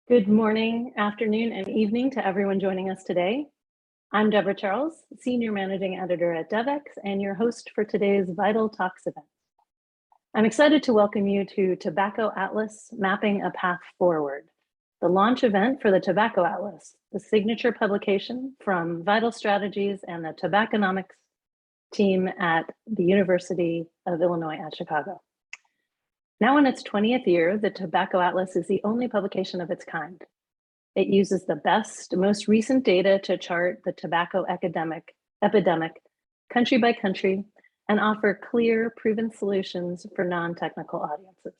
Good morning, afternoon, and evening to everyone joining us today. I'm Deborah Charles, Senior Managing Editor at DevEx and your host for today's VitalTalks event. I'm excited to welcome you to Tobacco Atlas, Mapping a Path Forward, the launch event for the Tobacco Atlas, the signature publication from Vital Strategies and the Tobacconomics team at the University of Illinois at Chicago. Now in its 20th year, the Tobacco Atlas is the only publication of its kind. It uses the best, most recent data to chart the tobacco epidemic, country by country, and offer clear, proven solutions for non-technical audiences.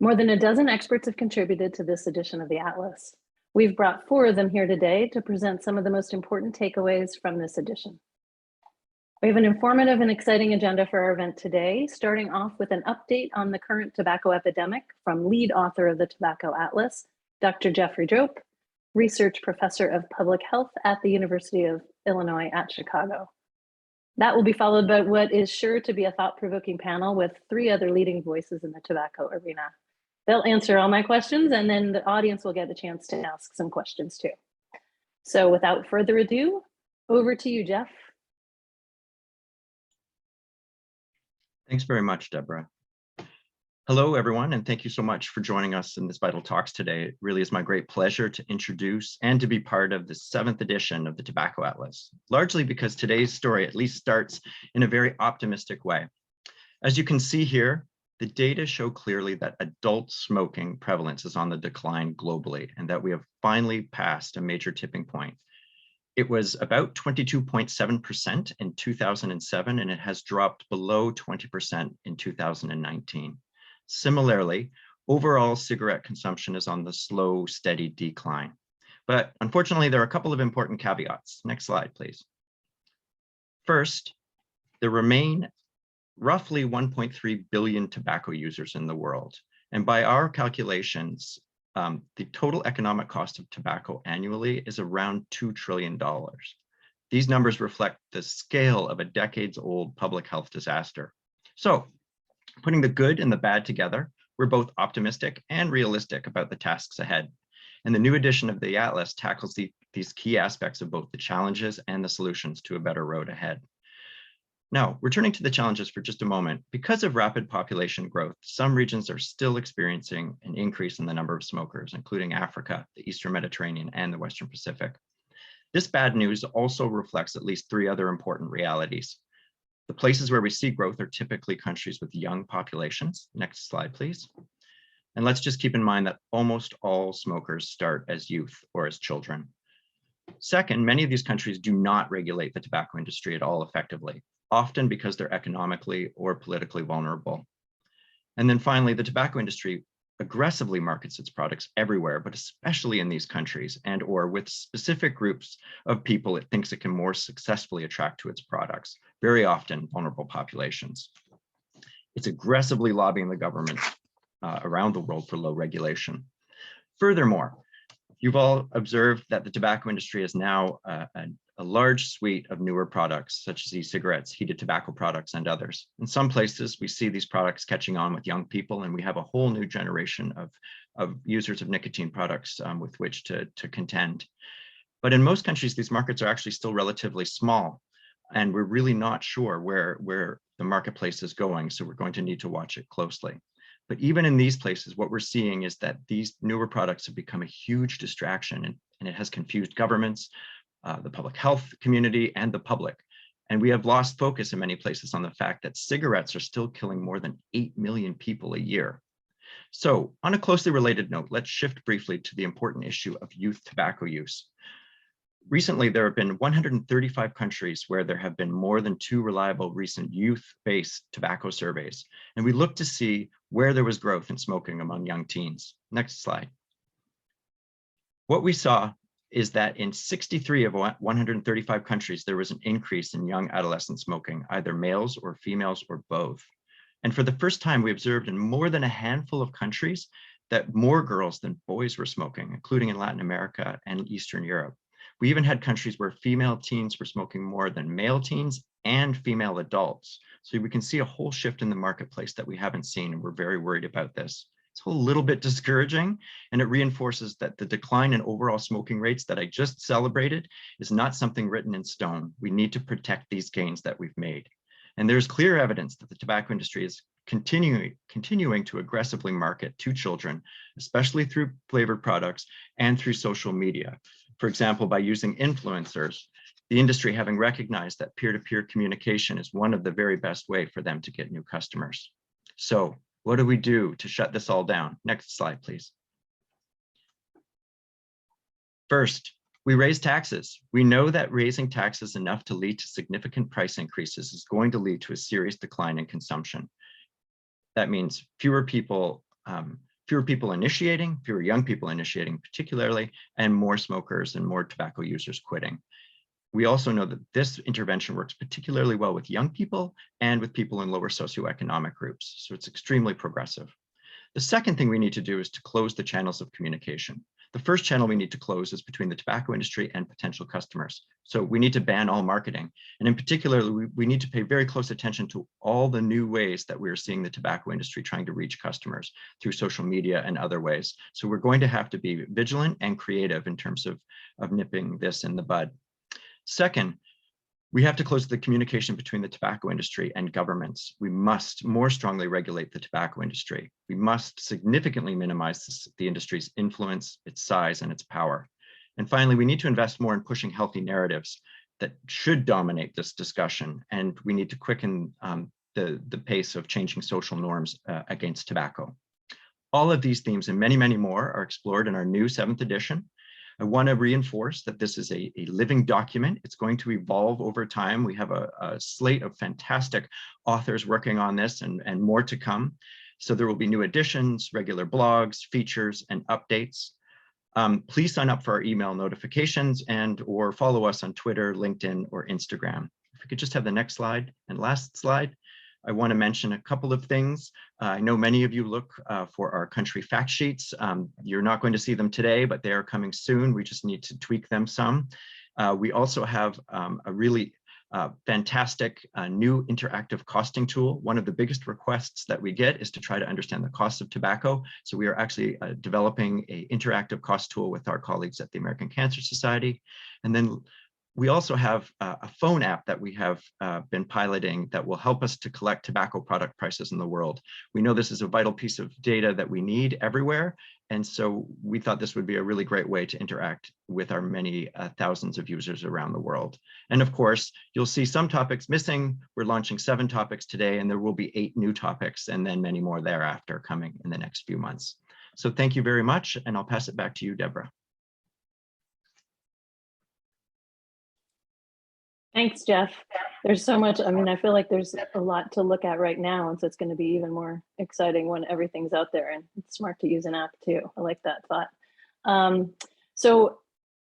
More than a dozen experts have contributed to this edition of the Atlas. We've brought 4 of them here today to present some of the most important takeaways from this edition. We have an informative and exciting agenda for our event today, starting off with an update on the current tobacco epidemic from lead author of the Tobacco Atlas, Dr. Jeffrey Drope, Research Professor of Public Health at the University of Illinois at Chicago. That will be followed by what is sure to be a thought-provoking panel with 3 other leading voices in the tobacco arena. They'll answer all my questions, and then the audience will get a chance to ask some questions too. So without further ado, over to you, Jeff. Thanks very much, Deborah. Hello, everyone, and thank you so much for joining us in this Vital Talks today. It really is my great pleasure to introduce and to be part of the 7th edition of the Tobacco Atlas, largely because today's story at least starts in a very optimistic way. As you can see here, the data show clearly that adult smoking prevalence is on the decline globally and that we have finally passed a major tipping point. It was about 22.7% in 2007, and it has dropped below 20% in 2019. Similarly, overall cigarette consumption is on the slow, steady decline. But unfortunately, there are a couple of important caveats. Next slide, please. First, there remain roughly 1.3 billion tobacco users in the world. And by our calculations, the total economic cost of tobacco annually is around $2 trillion. These numbers reflect the scale of a decades-old public health disaster. So, putting the good and the bad together, we're both optimistic and realistic about the tasks ahead. And the new edition of the Atlas tackles these key aspects of both the challenges and the solutions to a better road ahead. Now, returning to the challenges for just a moment, because of rapid population growth, some regions are still experiencing an increase in the number of smokers, including Africa, the Eastern Mediterranean, and the Western Pacific. This bad news also reflects at least 3 other important realities. The places where we see growth are typically countries with young populations. Next slide, please. And let's just keep in mind that almost all smokers start as youth or as children. Second, many of these countries do not regulate the tobacco industry at all effectively, often because they're economically or politically vulnerable. And then finally, the tobacco industry aggressively markets its products everywhere, but especially in these countries and or with specific groups of people it thinks it can more successfully attract to its products, very often vulnerable populations. It's aggressively lobbying the government around the world for low regulation. Furthermore, you've all observed that the tobacco industry is now a large suite of newer products, such as e-cigarettes, heated tobacco products, and others. In some places, we see these products catching on with young people, and we have a whole new generation of users of nicotine products with which to contend. But in most countries, these markets are actually still relatively small, and we're really not sure where the marketplace is going, so we're going to need to watch it closely. But even in these places, what we're seeing is that these newer products have become a huge distraction, and it has confused governments, the public health community, and the public. And we have lost focus in many places on the fact that cigarettes are still killing more than 8 million people a year. So on a closely related note, let's shift briefly to the important issue of youth tobacco use. Recently, there have been 135 countries where there have been more than 2 reliable recent youth-based tobacco surveys. And we look to see where there was growth in smoking among young teens. Next slide. What we saw is that in 63 of 135 countries, there was an increase in young adolescent smoking, either males or females or both. And for the first time, we observed in more than a handful of countries that more girls than boys were smoking, including in Latin America and Eastern Europe. We even had countries where female teens were smoking more than male teens and female adults. So we can see a whole shift in the marketplace that we haven't seen, and we're very worried about this. It's a little bit discouraging, and it reinforces that the decline in overall smoking rates that I just celebrated is not something written in stone. We need to protect these gains that we've made. And there's clear evidence that the tobacco industry is continuing to aggressively market to children, especially through flavored products and through social media. For example, by using influencers, the industry having recognized that peer-to-peer communication is one of the very best way for them to get new customers. So what do we do to shut this all down? Next slide, please. First, we raise taxes. We know that raising taxes enough to lead to significant price increases is going to lead to a serious decline in consumption. That means fewer people initiating, fewer young people initiating particularly, and more smokers and more tobacco users quitting. We also know that this intervention works particularly well with young people and with people in lower socioeconomic groups. So it's extremely progressive. The second thing we need to do is to close the channels of communication. The first channel we need to close is between the tobacco industry and potential customers. So we need to ban all marketing. And in particular, we need to pay very close attention to all the new ways that we're seeing the tobacco industry trying to reach customers through social media and other ways. So we're going to have to be vigilant and creative in terms of nipping this in the bud. Second, we have to close the communication between the tobacco industry and governments. We must more strongly regulate the tobacco industry. We must significantly minimize the industry's influence, its size, and its power. And finally, we need to invest more in pushing healthy narratives that should dominate this discussion. And we need to quicken the pace of changing social norms against tobacco. All of these themes and many, many more are explored in our new 7th edition. I want to reinforce that this is a living document. It's going to evolve over time. We have a slate of fantastic authors working on this and more to come. So there will be new editions, regular blogs, features, and updates. Please sign up for our email notifications or follow us on Twitter, LinkedIn, or Instagram. If we could just have the next slide and last slide. I want to mention a couple of things. I know many of you look for our country fact sheets. You're not going to see them today, but they are coming soon. We just need to tweak them some. We also have a really fantastic new interactive costing tool. One of the biggest requests that we get is to try to understand the cost of tobacco. So we are actually developing an interactive cost tool with our colleagues at the American Cancer Society. And then we also have a phone app that we have been piloting that will help us to collect tobacco product prices in the world. We know this is a vital piece of data that we need everywhere. And so we thought this would be a really great way to interact with our many thousands of users around the world. And of course, you'll see some topics missing. We're launching 7 topics today, and there will be 8 new topics and then many more thereafter coming in the next few months. So thank you very much, and I'll pass it back to you, Deborah. Thanks, Jeff. There's so much. I mean, I feel like there's a lot to look at right now, and so it's going to be even more exciting when everything's out there, and it's smart to use an app too. I like that thought. So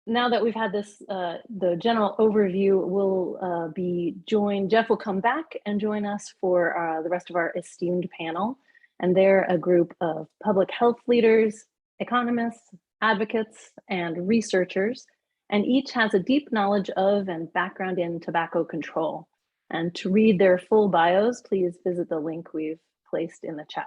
now that we've had this, the general overview, we'll be joined. Jeff will come back and join us for the rest of our esteemed panel, and they're a group of public health leaders, economists, advocates, and researchers. And each has a deep knowledge of and background in tobacco control. And to read their full bios, please visit the link we've placed in the chat.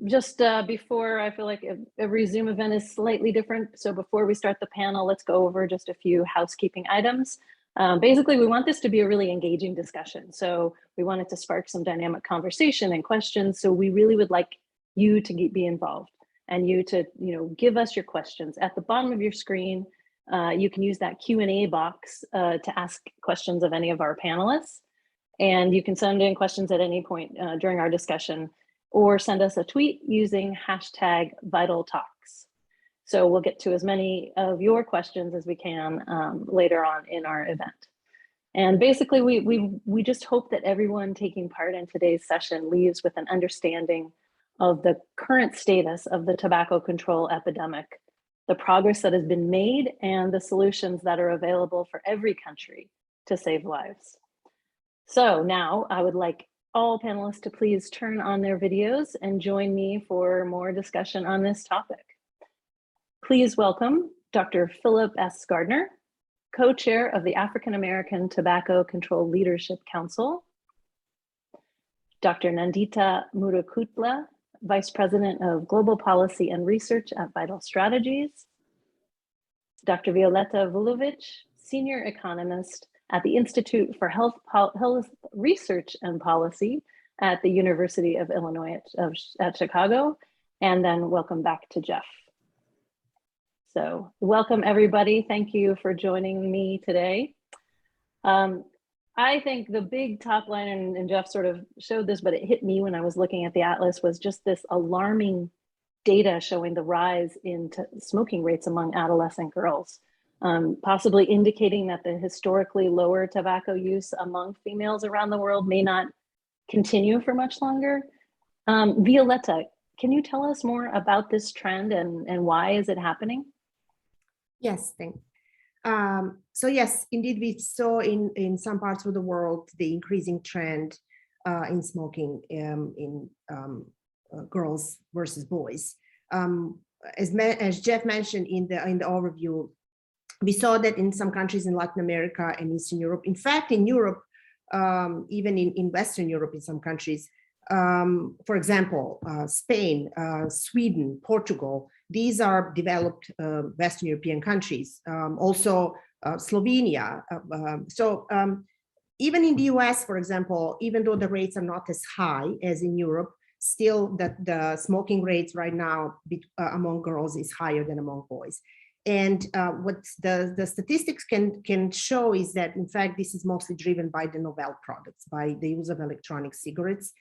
Just before, I feel like every Zoom event is slightly different. So before we start the panel, let's go over just a few housekeeping items. Basically, we want this to be a really engaging discussion. So we want it to spark some dynamic conversation and questions. So we really would like you to be involved. And you to give us your questions. At the bottom of your screen, you can use that Q&A box to ask questions of any of our panelists. And you can send in questions at any point during our discussion, or send us a tweet using hashtag VitalTalks. So we'll get to as many of your questions as we can later on in our event. And basically, we just hope that everyone taking part in today's session leaves with an understanding of the current status of the tobacco control epidemic, the progress that has been made, and the solutions that are available for every country to save lives. So now I would like all panelists to please turn on their videos and join me for more discussion on this topic. Please welcome Dr. Phillip S. Gardiner, co-chair of the African American Tobacco Control Leadership Council, Dr. Nandita Murukutla, Vice President of Global Policy and Research at Vital Strategies. Dr. Violeta Vulovic, Senior Economist at the Institute for Health Research and Policy at the University of Illinois at Chicago. And then welcome back to Jeff. So welcome everybody. Thank you for joining me today. I think the big top line, and Jeff sort of showed this, but it hit me when I was looking at the atlas, was just this alarming data showing the rise in smoking rates among adolescent girls, possibly indicating that the historically lower tobacco use among females around the world may not continue for much longer. Violeta, can you tell us more about this trend and why is it happening? Yes, thank you. So yes, indeed, we saw in some parts of the world the increasing trend in smoking in girls versus boys. As Jeff mentioned in the overview, we saw that in some countries in Latin America and Eastern Europe. In fact, in Europe, even in Western Europe, in some countries, for example, Spain, Sweden, Portugal. These are developed Western European countries, also Slovenia. Even in the US, for example, even though the rates are not as high as in Europe, still the smoking rates right now among girls is higher than among boys. And what the statistics can show is that, in fact, this is mostly driven by the novel products, by the use of electronic cigarettes,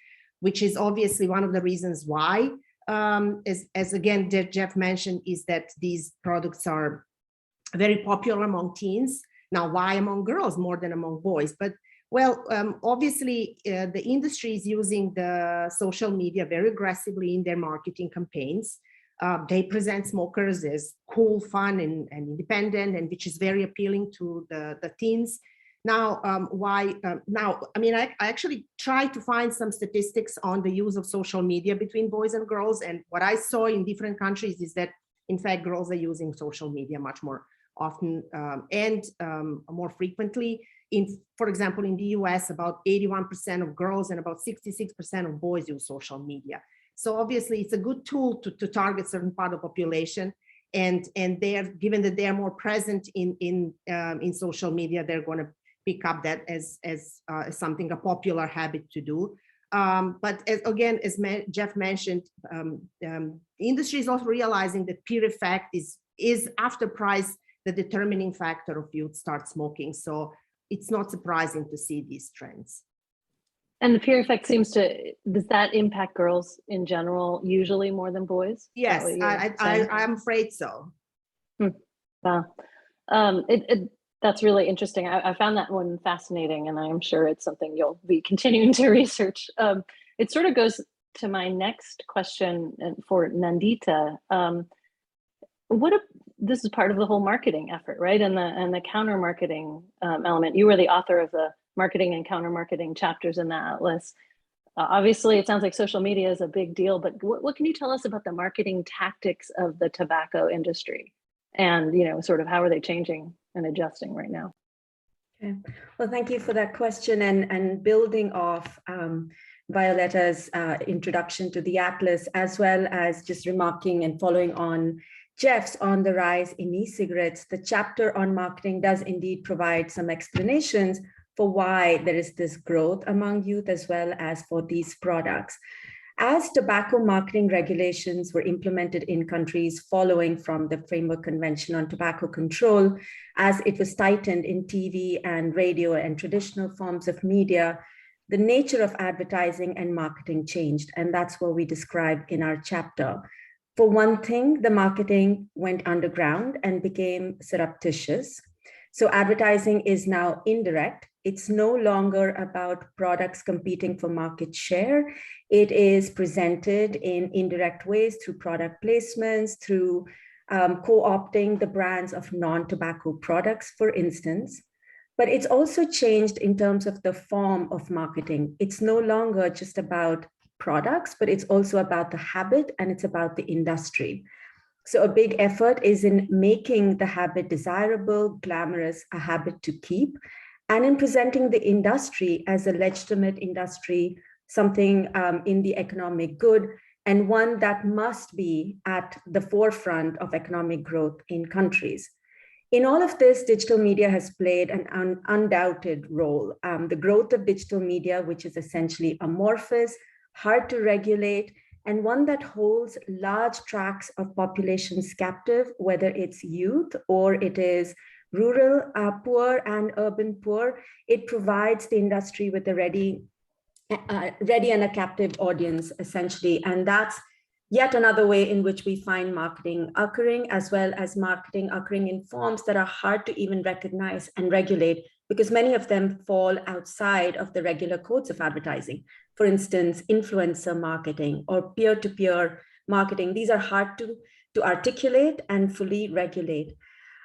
which is obviously one of the reasons why. As again, Jeff mentioned, is that these products are very popular among teens. Now, why among girls more than among boys? But well, obviously, the industry is using the social media very aggressively in their marketing campaigns. They present smokers as cool, fun, and independent, and which is very appealing to the teens. Now, I mean, I actually tried to find some statistics on the use of social media between boys and girls. And what I saw in different countries is that, in fact, girls are using social media much more often and more frequently. For example, in the US, about 81% of girls and about 66% of boys use social media. So obviously, it's a good tool to target certain part of the population. And given that they are more present in social media, they're going to pick up that as something, a popular habit to do. But as Jeff mentioned, the industry is also realizing that peer effect is after price the determining factor of youth start smoking. So it's not surprising to see these trends. And the peer effect does that impact girls in general, usually more than boys? Yes, I'm afraid so. Wow. That's really interesting. I found that one fascinating, and I'm sure it's something you'll be continuing to research. It sort of goes to my next question for Nandita. This is part of the whole marketing effort, right? And the counter marketing element. You were the author of the marketing and counter marketing chapters in the atlas. Obviously, it sounds like social media is a big deal, but what can you tell us about the marketing tactics of the tobacco industry? And sort of how are they changing and adjusting right now? Okay. Well, thank you for that question. And building off Violeta's introduction to the atlas, as well as just remarking and following on Jeff's on the rise in e-cigarettes, the chapter on marketing does indeed provide some explanations for why there is this growth among youth as well as for these products. As tobacco marketing regulations were implemented in countries following from the Framework Convention on Tobacco Control, as it was tightened in TV and radio and traditional forms of media, the nature of advertising and marketing changed. And that's what we described in our chapter. For one thing, the marketing went underground and became surreptitious. So advertising is now indirect. It's no longer about products competing for market share. It is presented in indirect ways through product placements, through co-opting the brands of non-tobacco products, for instance. But it's also changed in terms of the form of marketing. It's no longer just about products, but it's also about the habit and it's about the industry. So a big effort is in making the habit desirable, glamorous, a habit to keep, and in presenting the industry as a legitimate industry, something in the economic good, and one that must be at the forefront of economic growth in countries. In all of this, digital media has played an undoubted role. The growth of digital media, which is essentially amorphous, hard to regulate, and one that holds large tracts of populations captive, whether it's youth or it is rural poor and urban poor, it provides the industry with a ready and a captive audience, essentially. And that's yet another way in which we find marketing occurring, as well as marketing occurring in forms that are hard to even recognize and regulate, because many of them fall outside of the regular codes of advertising. For instance, influencer marketing or peer-to-peer marketing. These are hard to articulate and fully regulate.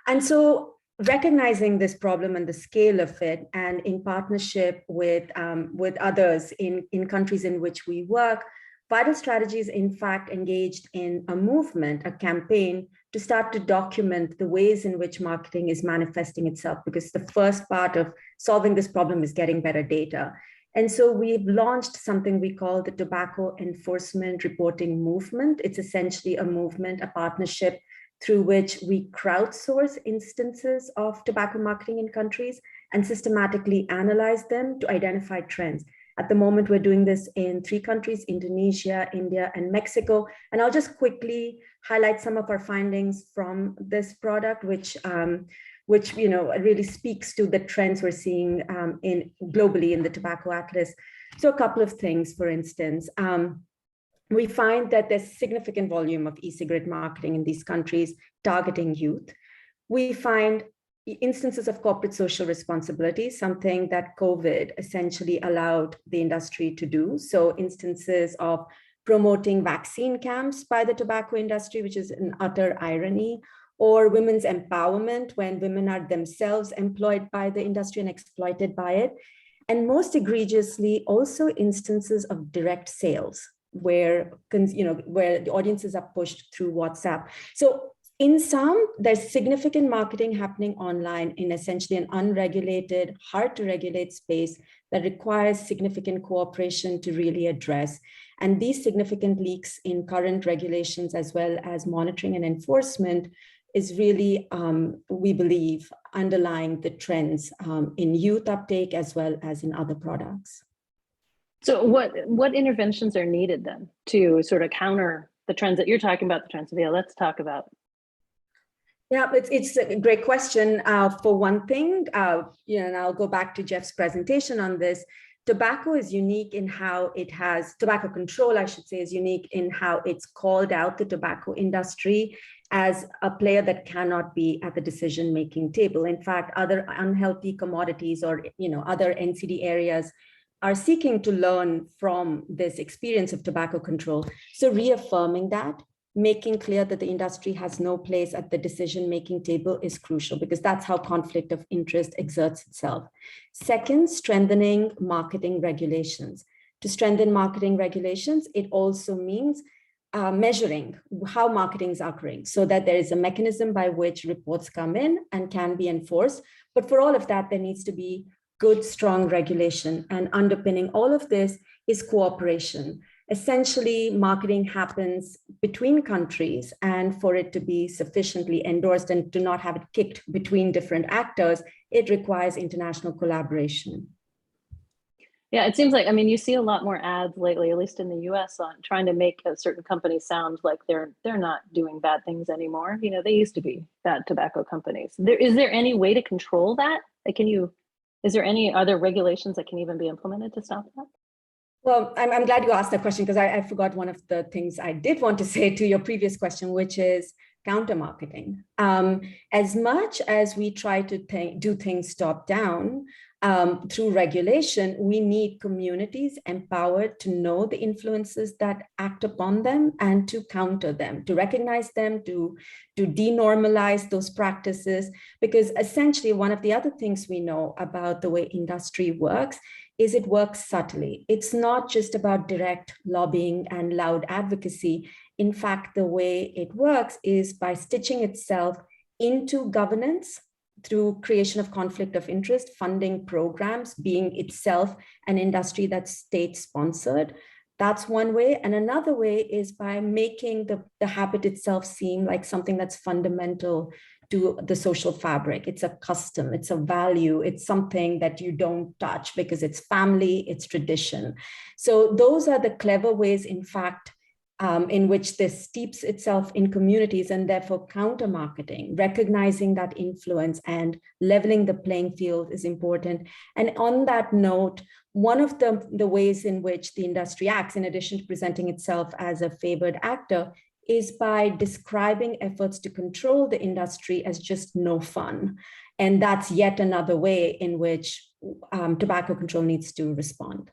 And so recognizing this problem and the scale of it, and in partnership with others in countries in which we work, Vital Strategies, in fact, engaged in a movement, a campaign to start to document the ways in which marketing is manifesting itself, because the first part of solving this problem is getting better data. And so we've launched something we call the Tobacco Enforcement Reporting Movement. It's essentially a movement, a partnership through which we crowdsource instances of tobacco marketing in countries and systematically analyze them to identify trends. At the moment, we're doing this in 3 countries, Indonesia, India, and Mexico. And I'll just quickly highlight some of our findings from this product, which really speaks to the trends we're seeing globally in the Tobacco Atlas. So a couple of things, for instance, we find that there's significant volume of e-cigarette marketing in these countries targeting youth. We find instances of corporate social responsibility, something that COVID essentially allowed the industry to do. So instances of promoting vaccine camps by the tobacco industry, which is an utter irony, or women's empowerment when women are themselves employed by the industry and exploited by it. And most egregiously, also instances of direct sales where the audiences are pushed through WhatsApp. So in sum, there's significant marketing happening online in essentially an unregulated, hard to regulate space that requires significant cooperation to really address. And these significant leaks in current regulations, as well as monitoring and enforcement, is really, we believe, underlying the trends in youth uptake as well as in other products. So what interventions are needed then to sort of counter the trends that you're talking about, the trends let's talk about? Yeah, it's a great question. For one thing, and I'll go back to Jeff's presentation on this. Tobacco is unique in how it has, tobacco control, I should say, is unique in how it's called out the tobacco industry as a player that cannot be at the decision-making table. In fact, other unhealthy commodities or other NCD areas are seeking to learn from this experience of tobacco control. So reaffirming that, making clear that the industry has no place at the decision-making table is crucial, because that's how conflict of interest exerts itself. Second, strengthening marketing regulations. To strengthen marketing regulations, it also means measuring how marketing is occurring, so that there is a mechanism by which reports come in and can be enforced. But for all of that, there needs to be good, strong regulation. And underpinning all of this is cooperation. Essentially, marketing happens between countries, and for it to be sufficiently endorsed and to not have it kicked between different actors, it requires international collaboration. Yeah, it seems like, you see a lot more ads lately, at least in the US, on trying to make a certain company sound like they're not doing bad things anymore. They used to be bad tobacco companies. Is there any way to control that? Is there any other regulations that can even be implemented to stop that? Well, I'm glad you asked that question, because I forgot one of the things I did want to say to your previous question, which is counter marketing. As much as we try to do things top down through regulation, we need communities empowered to know the influences that act upon them and to counter them, to recognize them, to denormalize those practices. Because essentially, one of the other things we know about the way industry works is it works subtly. It's not just about direct lobbying and loud advocacy. In fact, the way it works is by stitching itself into governance through creation of conflict of interest, funding programs, being itself an industry that's state-sponsored, That's one way. And another way is by making the habit itself seem like something that's fundamental to the social fabric. It's a custom, it's a value, it's something that you don't touch because it's family, it's tradition. So those are the clever ways, in fact, in which this steeps itself in communities, and therefore counter-marketing, recognizing that influence and leveling the playing field is important. And on that note, one of the ways in which the industry acts, in addition to presenting itself as a favored actor, is by describing efforts to control the industry as just no fun. And that's yet another way in which tobacco control needs to respond.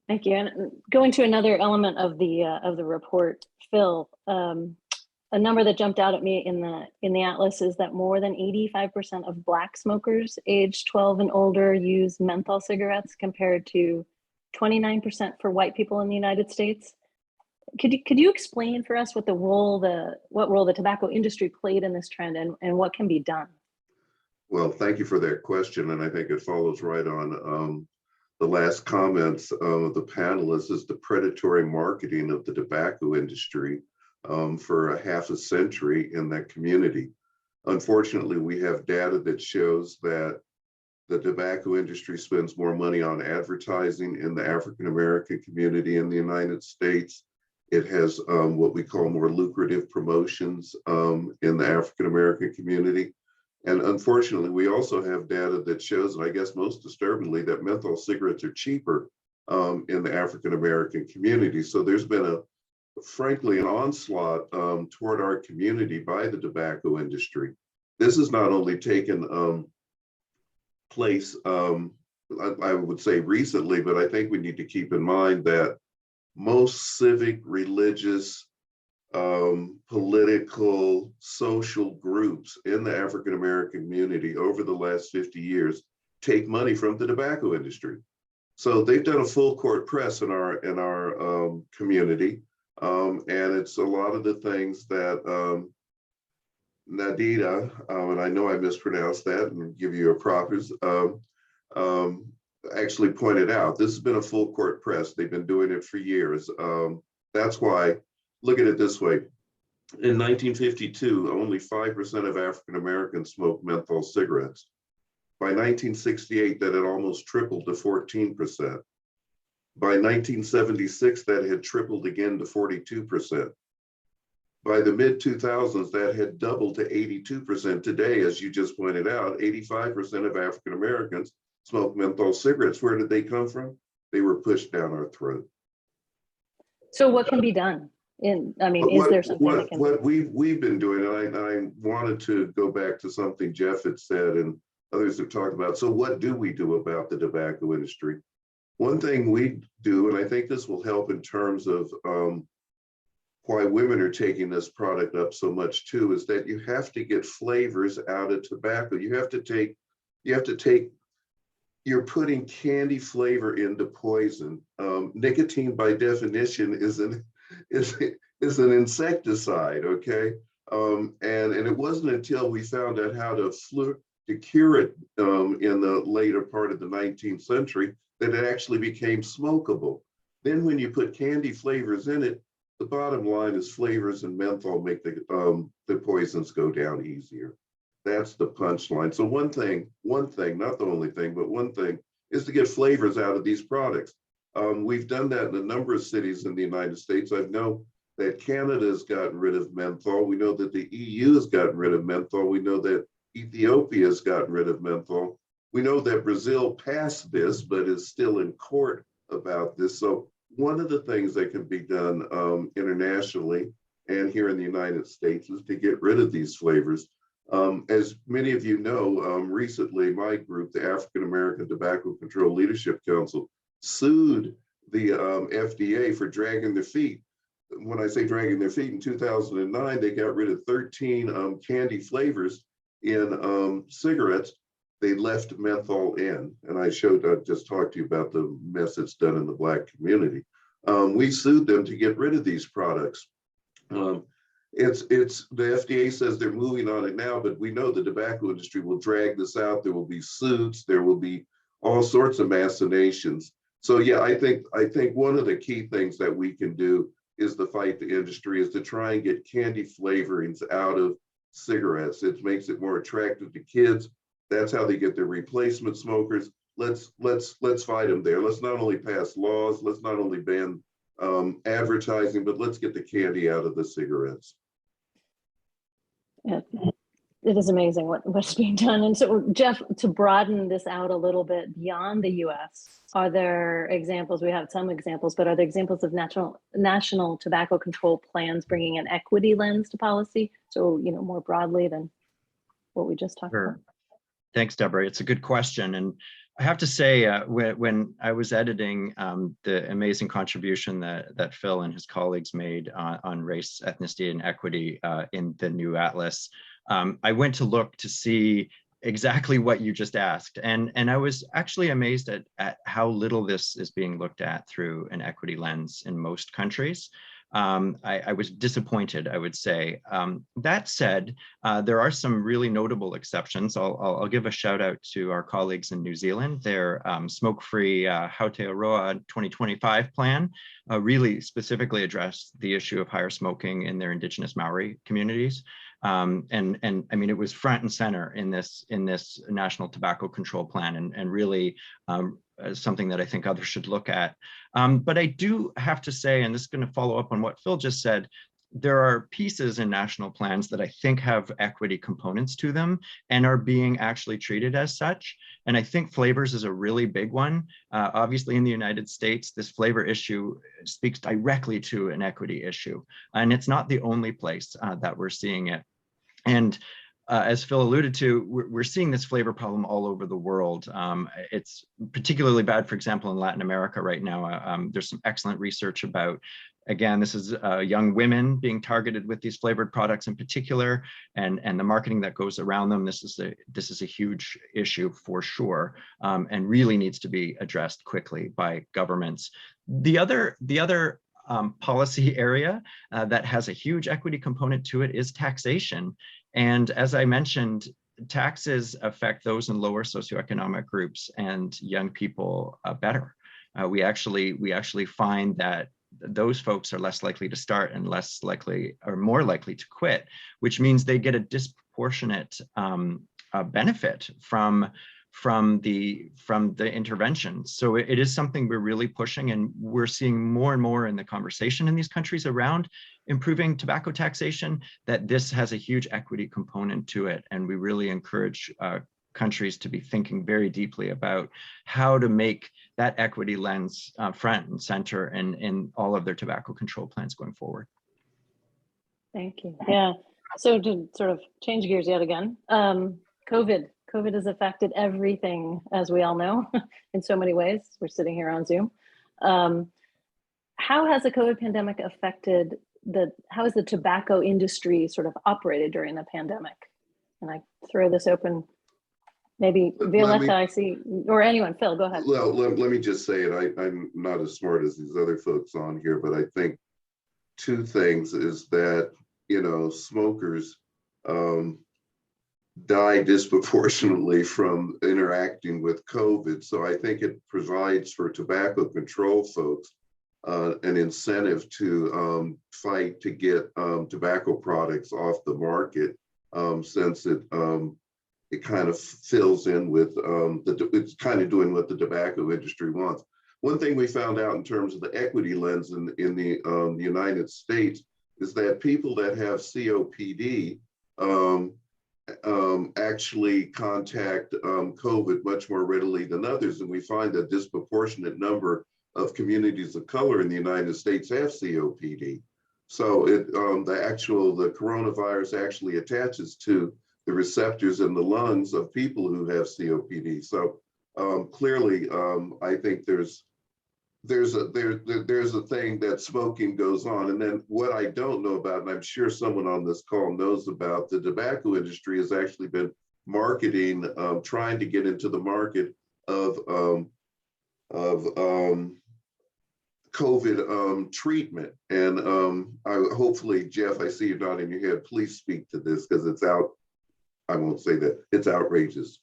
Thank you. And going to another element of the report, Phil, a number that jumped out at me in the atlas is that more than 85% of Black smokers aged 12 and older use menthol cigarettes, compared to 29% for white people in the United States. Could you explain for us what role the tobacco industry played in this trend, and what can be done? Well, thank you for that question, and I think it follows right on the last comments of the panelists. Is the predatory marketing of the tobacco industry for a half a century in that community. Unfortunately, we have data that shows that the tobacco industry spends more money on advertising in the African American community in the United States. It has what we call more lucrative promotions in the African American community. And unfortunately, we also have data that shows, and I guess most disturbingly, that menthol cigarettes are cheaper in the African American community. So there's been frankly, an onslaught toward our community by the tobacco industry. This has not only taken place, I would say recently, but I think we need to keep in mind that most civic, religious, political, social groups in the African American community over the last 50 years take money from the tobacco industry. So they've done a full court press in our community. And it's a lot of the things that Nandita, and I know I mispronounced that and give you a propers, actually pointed out. This has been a full court press. They've been doing it for years. That's why, look at it this way. In 1952, only 5% of African Americans smoked menthol cigarettes. By 1968, that had almost tripled to 14%. By 1976, that had tripled again to 42%. By the mid-2000s, that had doubled to 82%. Today, as you just pointed out, 85% of African Americans smoke menthol cigarettes. Where did they come from? They were pushed down our throat. So what can be done? Is there something that can what we've been doing, and I wanted to go back to something Jeff had said and others have talked about. So what do we do about the tobacco industry? One thing we do, and I think this will help in terms of why women are taking this product up so much too, is that you have to get flavors out of tobacco. You're putting candy flavor into poison. Nicotine by definition is an insecticide, okay? And it wasn't until we found out how to cure it in the later part of the 19th century that it actually became smokable. Then when you put candy flavors in it, the bottom line is flavors and menthol make the poisons go down easier. That's the punchline. So one thing, not the only thing, but one thing is to get flavors out of these products. We've done that in a number of cities in the United States. I know that Canada has gotten rid of menthol. We know that the EU has gotten rid of menthol. We know that Ethiopia has gotten rid of menthol. We know that Brazil passed this, but is still in court about this. So one of the things that can be done internationally and here in the United States is to get rid of these flavors. As many of you know, recently my group, the African American Tobacco Control Leadership Council, sued the FDA for dragging their feet. When I say dragging their feet, in 2009, they got rid of 13 candy flavors in cigarettes. They left menthol in, and I just talked to you about the mess it's done in the Black community. We sued them to get rid of these products. The FDA says they're moving on it now, but we know the tobacco industry will drag this out. There will be suits, there will be all sorts of machinations. So yeah, I think one of the key things that we can do is to fight the industry is to try and get candy flavorings out of cigarettes. It makes it more attractive to kids. That's how they get their replacement smokers. Let's fight them there. Let's not only pass laws, let's not only ban advertising, but let's get the candy out of the cigarettes. Yeah, it is amazing what's being done. And so, Jeff, to broaden this out a little bit beyond the US, are there examples? We have some examples, but are there examples of national tobacco control plans bringing an equity lens to policy? So, more broadly than what we just talked about. Thanks, Deborah. It's a good question. And I have to say, when I was editing the amazing contribution that Phil and his colleagues made on race, ethnicity, and equity in the new atlas, I went to look to see exactly what you just asked. And I was actually amazed at how little this is being looked at through an equity lens in most countries. I was disappointed, I would say. That said, there are some really notable exceptions. I'll give a shout out to our colleagues in New Zealand. Their smoke-free Aotearoa 2025 plan really specifically addressed the issue of higher smoking in their Indigenous Maori communities. And I mean, it was front and center in this national tobacco control plan, and really something that I think others should look at. But I do have to say, and this is going to follow up on what Phil just said, there are pieces in national plans that I think have equity components to them and are being actually treated as such. And I think flavors is a really big one. Obviously, in the United States, this flavor issue speaks directly to an equity issue. And it's not the only place that we're seeing it. And as Phil alluded to, we're seeing this flavor problem all over the world. It's particularly bad, for example, in Latin America right now. There's some excellent research about, again, this is young women being targeted with these flavored products in particular, and the marketing that goes around them. This is a huge issue for sure, and really needs to be addressed quickly by governments. The other policy area that has a huge equity component to it is taxation. And as I mentioned, taxes affect those in lower socioeconomic groups and young people better. We actually find that those folks are less likely to start and less likely or more likely to quit, which means they get a disproportionate benefit from the intervention. So it is something we're really pushing, and we're seeing more and more in the conversation in these countries around improving tobacco taxation, that this has a huge equity component to it. And we really encourage countries to be thinking very deeply about how to make that equity lens front and center in all of their tobacco control plans going forward. Thank you. Yeah. So to sort of change gears yet again, COVID has affected everything, as we all know, in so many ways. We're sitting here on Zoom. How has the COVID pandemic affected how has the tobacco industry sort of operated during the pandemic? And I throw this open, maybe Violeta, I see, or anyone. Phil, go ahead. Well, let me just say it. I'm not as smart as these other folks on here, but I think two things is that, smokers die disproportionately from interacting with COVID. So I think it provides for tobacco control folks an incentive to fight to get tobacco products off the market, since it kind of fills in with it's kind of doing what the tobacco industry wants. One thing we found out in terms of the equity lens in the United States is that people that have COPD actually contact COVID much more readily than others, and we find a disproportionate number of communities of color in the United States have COPD. So the coronavirus actually attaches to the receptors in the lungs of people who have COPD. So clearly, I think there's a thing that smoking goes on. And then what I don't know about, and I'm sure someone on this call knows about, the tobacco industry has actually been marketing, trying to get into the market of COVID treatment. And hopefully, Jeff, I see you're nodding your head. Please speak to this, because it's I won't say that, it's outrageous.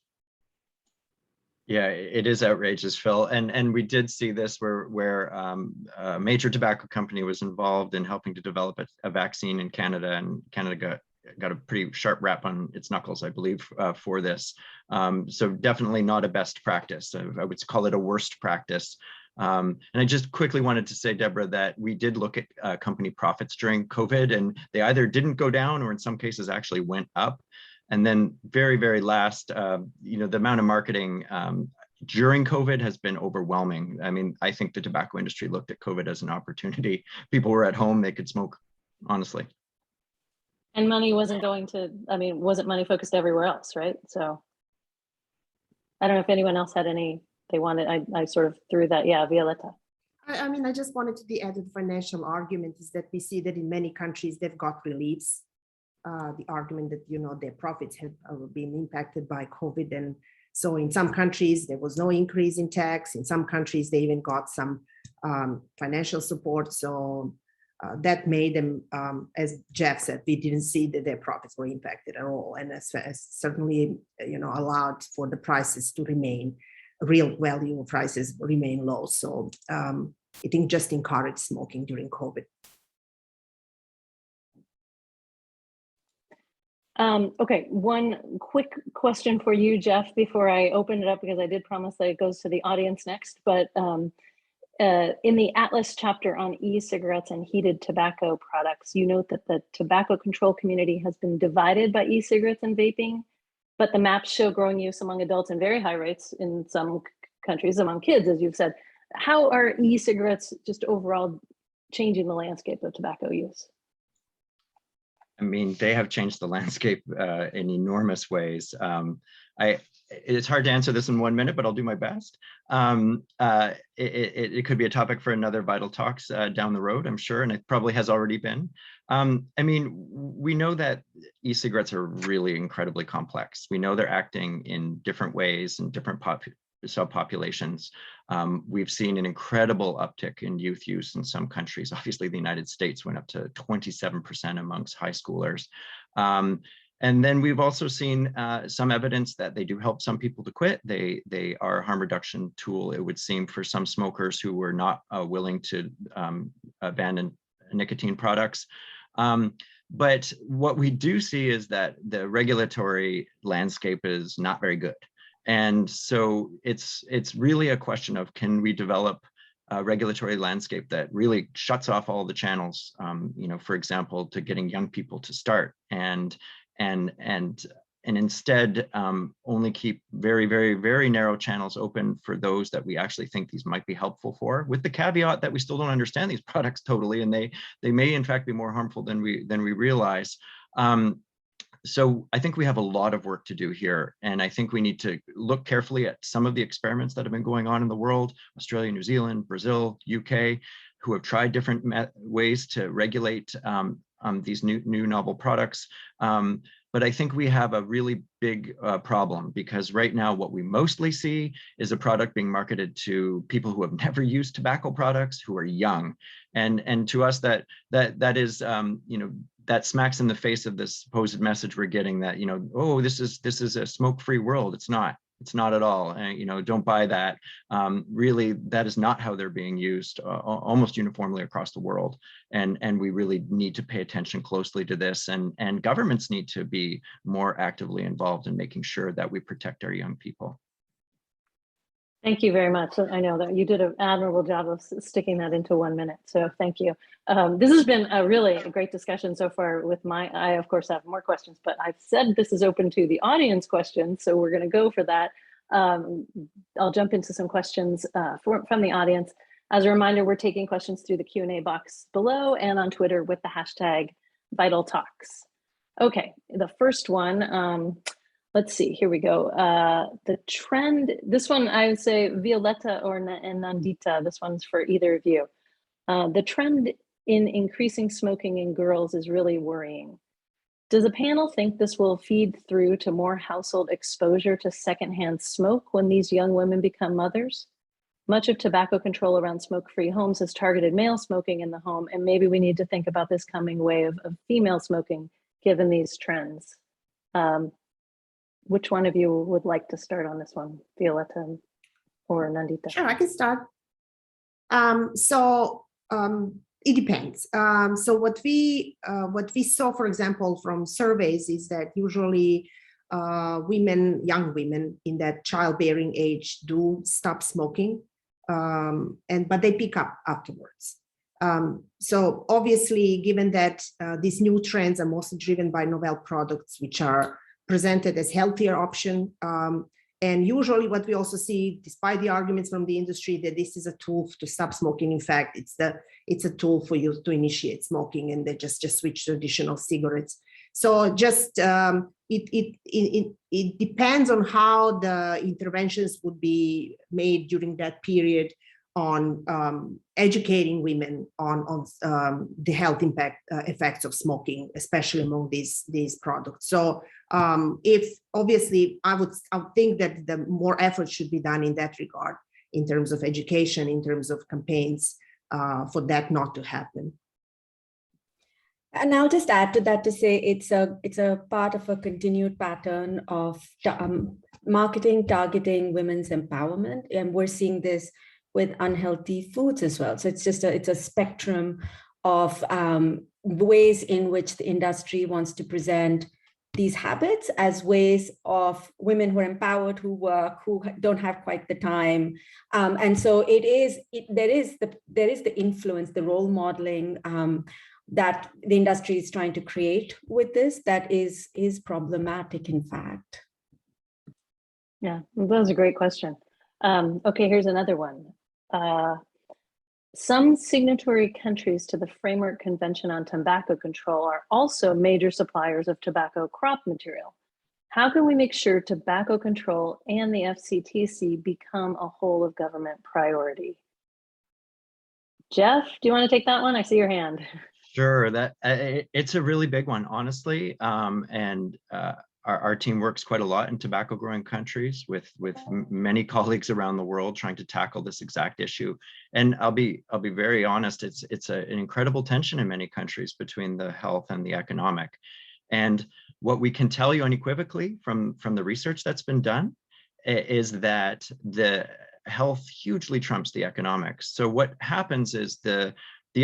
Yeah, it is outrageous, Phil. And we did see this where a major tobacco company was involved in helping to develop a vaccine in Canada, and Canada got a pretty sharp rap on its knuckles, I believe, for this. So definitely not a best practice. I would call it a worst practice. And I just quickly wanted to say, Deborah, that we did look at company profits during COVID, and they either didn't go down or in some cases actually went up. And then very last, the amount of marketing during COVID has been overwhelming. I mean, I think the tobacco industry looked at COVID as an opportunity. People were at home, they could smoke, honestly. And money wasn't wasn't money focused everywhere else, right? So I don't know if anyone else had any, they wanted, I sort of threw that, yeah, Violeta. I mean, I just wanted to the added financial argument is that we see that in many countries they've got reliefs. The argument that, their profits have been impacted by COVID. And so in some countries, there was no increase in tax. In some countries, they even got some financial support. So that made them, as Jeff said, we didn't see that their profits were impacted at all. And as certainly, allowed for the prices to remain, real value prices remain low. So I think just encouraged smoking during COVID. Okay, one quick question for you, Jeff, before I open it up, because I did promise that it goes to the audience next. But in the Atlas chapter on e-cigarettes and heated tobacco products, you note that the tobacco control community has been divided by e-cigarettes and vaping, but the maps show growing use among adults and very high rates in some countries among kids, as you've said. How are e-cigarettes just overall changing the landscape of tobacco use? I mean, they have changed the landscape in enormous ways. It's hard to answer this in 1 minute, but I'll do my best. It could be a topic for another Vital Talks down the road, I'm sure, and it probably has already been. I mean, we know that e-cigarettes are really incredibly complex. We know they're acting in different ways in different subpopulations. We've seen an incredible uptick in youth use in some countries. Obviously, the United States went up to 27% amongst high schoolers. And then we've also seen some evidence that they do help some people to quit. They are a harm reduction tool, it would seem, for some smokers who were not willing to abandon nicotine products. But what we do see is that the regulatory landscape is not very good. And so it's really a question of, can we develop a regulatory landscape that really shuts off all the channels, for example, to getting young people to start, and instead only keep very narrow channels open for those that we actually think these might be helpful for, with the caveat that we still don't understand these products totally, and they may in fact be more harmful than we realize. So I think we have a lot of work to do here, and I think we need to look carefully at some of the experiments that have been going on in the world, Australia, New Zealand, Brazil, UK, who have tried different ways to regulate these new novel products. But I think we have a really big problem, because right now what we mostly see is a product being marketed to people who have never used tobacco products, who are young, and to us that is that smacks in the face of this supposed message we're getting that, oh, this is a smoke-free world. It's not at all. Don't buy that. Really, that is not how they're being used almost uniformly across the world. And we really need to pay attention closely to this, and governments need to be more actively involved in making sure that we protect our young people. Thank you very much. I know that you did an admirable job of sticking that into 1 minute. So thank you. This has been a really great discussion so far with I of course have more questions, but I've said this is open to the audience questions. So we're gonna go for that. I'll jump into some questions from the audience. As a reminder, we're taking questions through the Q&A box below and on Twitter with the hashtag VitalTalks. Okay, the first one, let's see, here we go. The trend, this one I would say Violeta and Nandita, this one's for either of you. The trend in increasing smoking in girls is really worrying. Does the panel think this will feed through to more household exposure to secondhand smoke when these young women become mothers? Much of tobacco control around smoke-free homes has targeted male smoking in the home, and maybe we need to think about this coming wave of female smoking given these trends. which one of you would like to start on this one, Violeta or Nandita? Sure, I can start. It depends. So what we saw, for example, from surveys is that usually young women in that childbearing age do stop smoking, but they pick up afterwards. So obviously, given that these new trends are mostly driven by novel products, which are presented as healthier option, and usually what we also see, despite the arguments from the industry that this is a tool to stop smoking, in fact, it's a tool for you to initiate smoking, and they just switch to additional cigarettes. So just it depends on how the interventions would be made during that period on educating women on the health effects of smoking, especially among these products. So if obviously I would think that the more effort should be done in that regard, in terms of education, in terms of campaigns for that not to happen. And I'll just add to that to say it's a part of a continued pattern of marketing targeting women's empowerment, and we're seeing this with unhealthy foods as well. So it's a spectrum of ways in which the industry wants to present these habits as ways of women who are empowered, who work, who don't have quite the time. And so there is the influence, the role modeling that the industry is trying to create with this that is problematic, in fact. Yeah, that was a great question. Okay, here's another one. Some signatory countries to the Framework Convention on Tobacco Control are also major suppliers of tobacco crop material. How can we make sure tobacco control and the FCTC become a whole of government priority? Jeff, do you want to take that one? I see your hand. Sure, it's a really big one, honestly. Our team works quite a lot in tobacco growing countries with many colleagues around the world trying to tackle this exact issue. And I'll be very honest, it's an incredible tension in many countries between the health and the economic. And what we can tell you unequivocally from the research that's been done is that the health hugely trumps the economics. So what happens is the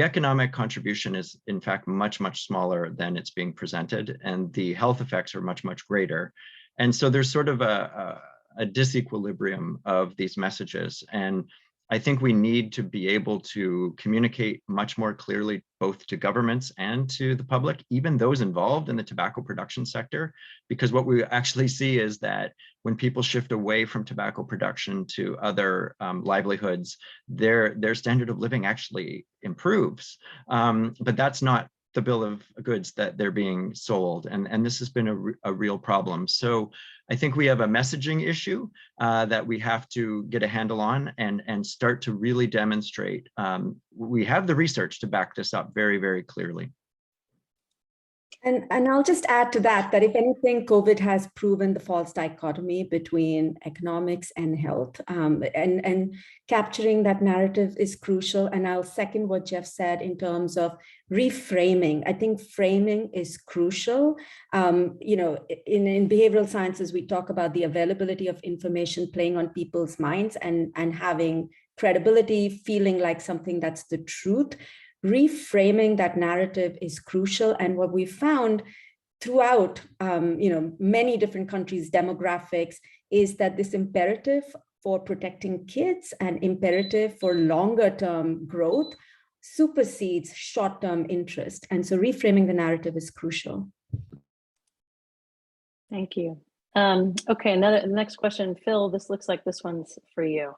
economic contribution is, in fact, much, much smaller than it's being presented, and the health effects are much, much greater. And so there's sort of a disequilibrium of these messages. And I think we need to be able to communicate much more clearly, both to governments and to the public, even those involved in the tobacco production sector, because what we actually see is that when people shift away from tobacco production to other livelihoods, their standard of living actually improves. But that's not the bill of goods that they're being sold. And this has been a real problem. So I think we have a messaging issue that we have to get a handle on and start to really demonstrate. We have the research to back this up very, very clearly. And I'll just add to that if anything, COVID has proven the false dichotomy between economics and health, and capturing that narrative is crucial. And I'll second what Jeff said in terms of reframing. I think framing is crucial. In behavioral sciences, we talk about the availability of information playing on people's minds and having credibility, feeling like something that's the truth. Reframing that narrative is crucial. And what we found throughout many different countries' demographics is that this imperative for protecting kids and imperative for longer term growth supersedes short-term interest. And so reframing the narrative is crucial. Thank you. Okay, next question, Phil, this looks like this one's for you.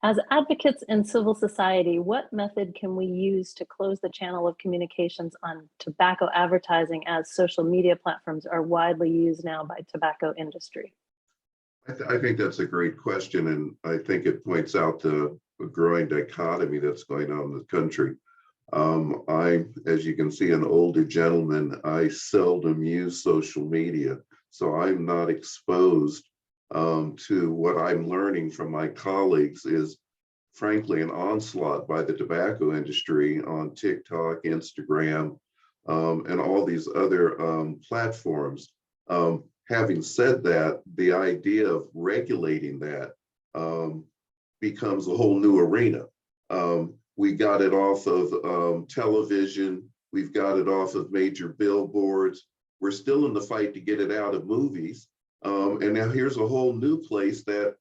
As advocates in civil society, what method can we use to close the channel of communications on tobacco advertising as social media platforms are widely used now by tobacco industry? I think that's a great question, and I think it points out the growing dichotomy that's going on in the country. I'm, as you can see, an older gentleman. I seldom use social media, so I'm not exposed to what I'm learning from my colleagues is frankly an onslaught by the tobacco industry on TikTok, Instagram, and all these other platforms. Having said that, the idea of regulating that becomes a whole new arena. We got it off of television. We've got it off of major billboards. We're still in the fight to get it out of movies. And now here's a whole new place that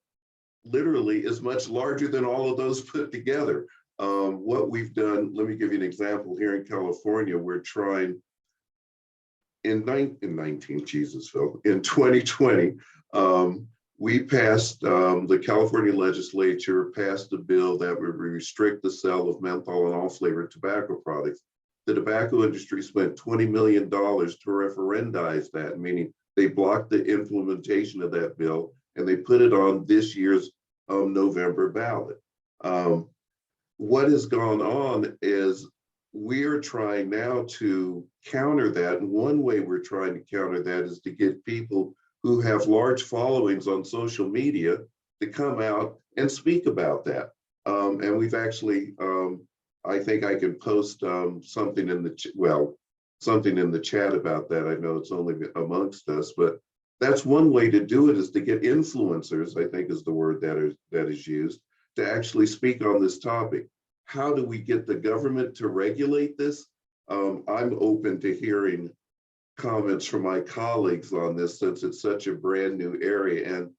literally is much larger than all of those put together. What we've done, let me give you an example. Here in California, we're trying in 2020, we passed, the California legislature passed a bill that would restrict the sale of menthol and all flavored tobacco products. The tobacco industry spent $20 million to referendize that, meaning they blocked the implementation of that bill and they put it on this year's November ballot. What has gone on is we're trying now to counter that. And one way we're trying to counter that is to get people who have large followings on social media to come out and speak about that. And we've actually, I think I can post something in the, something in the chat about that. I know it's only amongst us, but that's one way to do it, is to get influencers, I think is the word that is used, to actually speak on this topic. How do we get the government to regulate this? I'm open to hearing comments from my colleagues on this, since it's such a brand new area. And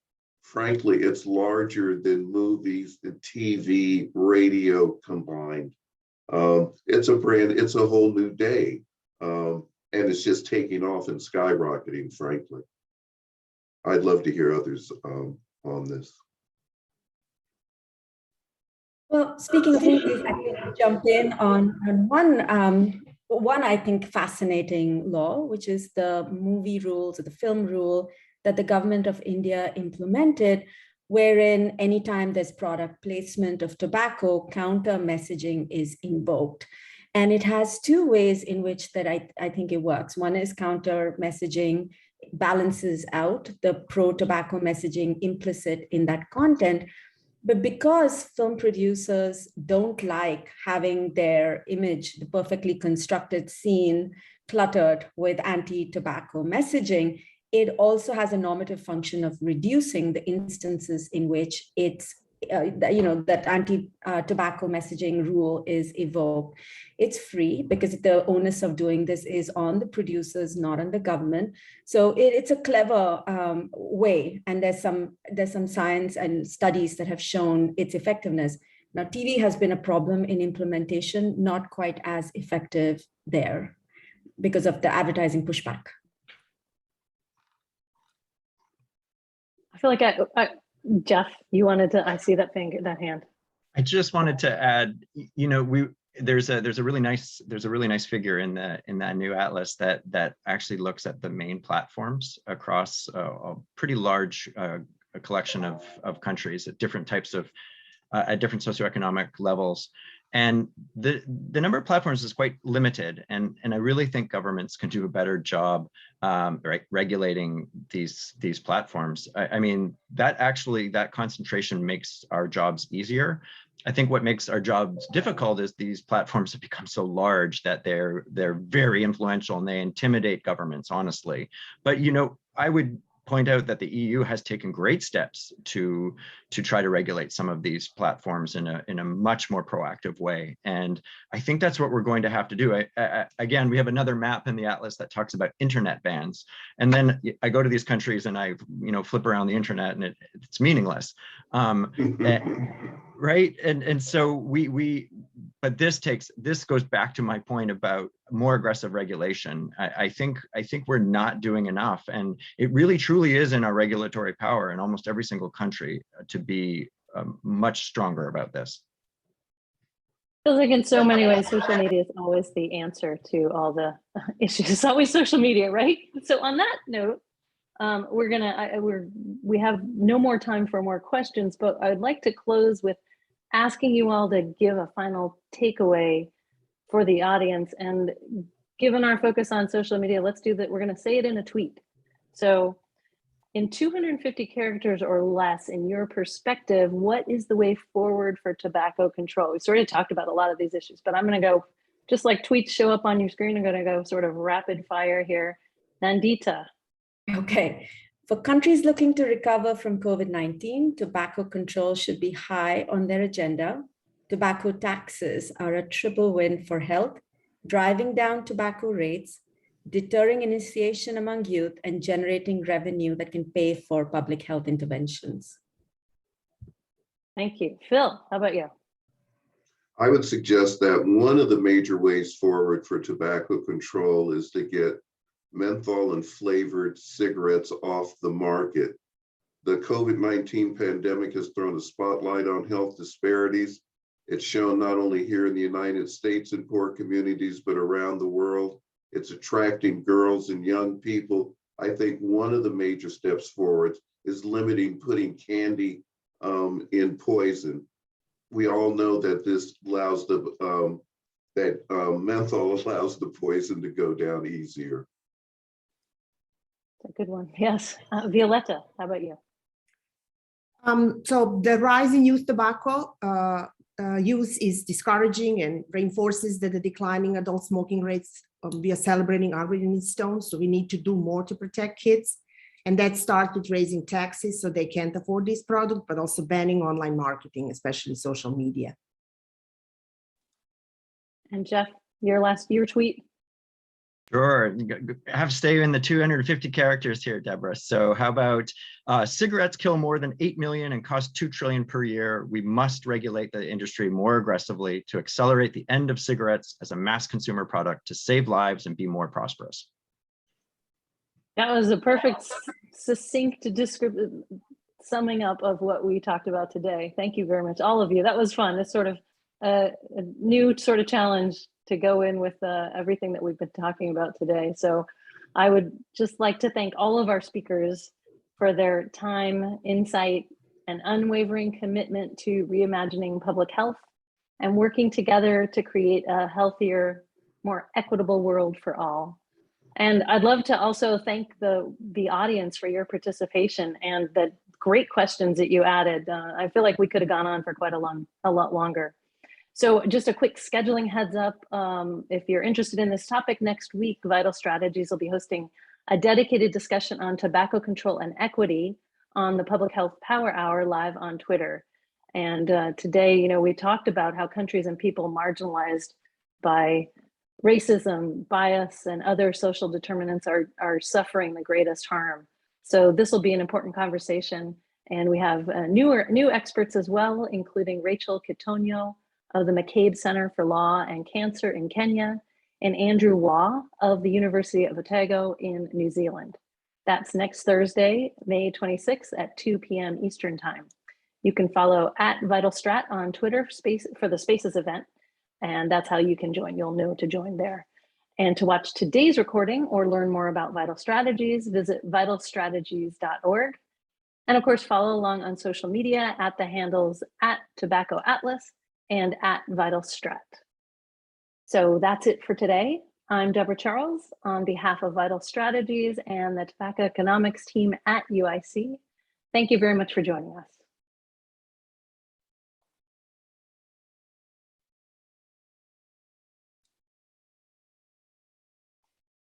frankly, it's larger than movies and TV, radio combined. It's a whole new day. And it's just taking off and skyrocketing, frankly. I'd love to hear others on this. Well, speaking of movies, I think I'll jump in on one I think fascinating law, which is the movie rules or the film rule that the government of India implemented, wherein anytime there's product placement of tobacco, counter messaging is invoked. And it has two ways in which that I think it works. One is counter messaging balances out the pro-tobacco messaging implicit in that content. But because film producers don't like having their image, the perfectly constructed scene, cluttered with anti-tobacco messaging, it also has a normative function of reducing the instances in which it's, that anti-tobacco messaging rule is evoked. It's free because the onus of doing this is on the producers, not on the government. So it's a clever way, and there's some science and studies that have shown its effectiveness. Now, TV has been a problem in implementation, not quite as effective there because of the advertising pushback. I feel like Jeff, you wanted to, I see that hand. I just wanted to add, there's a really nice figure in that new atlas that actually looks at the main platforms across a pretty large collection of countries at different types of at different socioeconomic levels. And the number of platforms is quite limited, and I really think governments can do a better job regulating these platforms. I mean, that concentration makes our jobs easier. I think what makes our jobs difficult is these platforms have become so large that they're very influential and they intimidate governments, honestly. But I would point out that the EU has taken great steps to try to regulate some of these platforms in a much more proactive way. And I think that's what we're going to have to do. Again, we have another map in the atlas that talks about internet bans. And then I go to these countries and I flip around the internet and it's meaningless. Right. And so but this goes back to my point about more aggressive regulation. I think we're not doing enough, and it really truly is in our regulatory power in almost every single country to be much stronger about this. Feels like in so many ways, social media is always the answer to all the issues. It's always social media, right? So on that note, we have no more time for more questions, but I'd like to close with asking you all to give a final takeaway for the audience. And given our focus on social media, let's do that. We're going to say it in a tweet. So in 250 characters or less, in your perspective, what is the way forward for tobacco control? We sort of talked about a lot of these issues, but I'm going to go, just like tweets show up on your screen, I'm going to go sort of rapid fire here. Nandita, Okay. For countries looking to recover from COVID-19, tobacco control should be high on their agenda. Tobacco taxes are a triple win for health, driving down tobacco rates, deterring initiation among youth, and generating revenue that can pay for public health interventions. Thank you. Phil, how about you? I would suggest that one of the major ways forward for tobacco control is to get menthol and flavored cigarettes off the market. The COVID-19 pandemic has thrown a spotlight on health disparities. It's shown not only here in the United States in poor communities, but around the world. It's attracting girls and young people. I think one of the major steps forward is limiting putting candy in poison. We all know that this allows the menthol allows the poison to go down easier. A good one. Yes. Violeta, how about you? So the rise in youth tobacco use is discouraging and reinforces the declining adult smoking rates. We are celebrating our stones, so we need to do more to protect kids. And that starts with raising taxes so they can't afford this product, but also banning online marketing, especially social media. And Jeff, your tweet. Sure, I have to stay in the 250 characters here, Deborah. So how about cigarettes kill more than 8 million and cost 2 trillion per year. We must regulate the industry more aggressively to accelerate the end of cigarettes as a mass consumer product to save lives and be more prosperous. That was a perfect, succinct summing up of what we talked about today. Thank you very much, all of you. That was fun. It's sort of a new sort of challenge to go in with everything that we've been talking about today. So I would just like to thank all of our speakers for their time, insight, and unwavering commitment to reimagining public health and working together to create a healthier, more equitable world for all. And I'd love to also thank the audience for your participation and the great questions that you added. I feel like we could have gone on for quite a lot longer. So just a quick scheduling heads up. If you're interested in this topic, next week, Vital Strategies will be hosting a dedicated discussion on tobacco control and equity on the Public Health Power Hour live on Twitter. And today, we talked about how countries and people marginalized by racism, bias, and other social determinants are suffering the greatest harm. So this will be an important conversation. And we have new experts as well, including Rachel Kitonyo of the McCabe Center for Law and Cancer in Kenya, and Andrew Waugh of the University of Otago in New Zealand. That's next Thursday, May 26th at 2 p.m. Eastern Time. You can follow @VitalStrat on Twitter for the Spaces event, and that's how you can join. You'll know to join there. And to watch today's recording or learn more about Vital Strategies, visit vitalstrategies.org. And of course, follow along on social media at the handles @TobaccoAtlas and @VitalStrat. So that's it for today. I'm Deborah Charles on behalf of Vital Strategies and the Tobacconomics team at UIC. Thank you very much for joining us.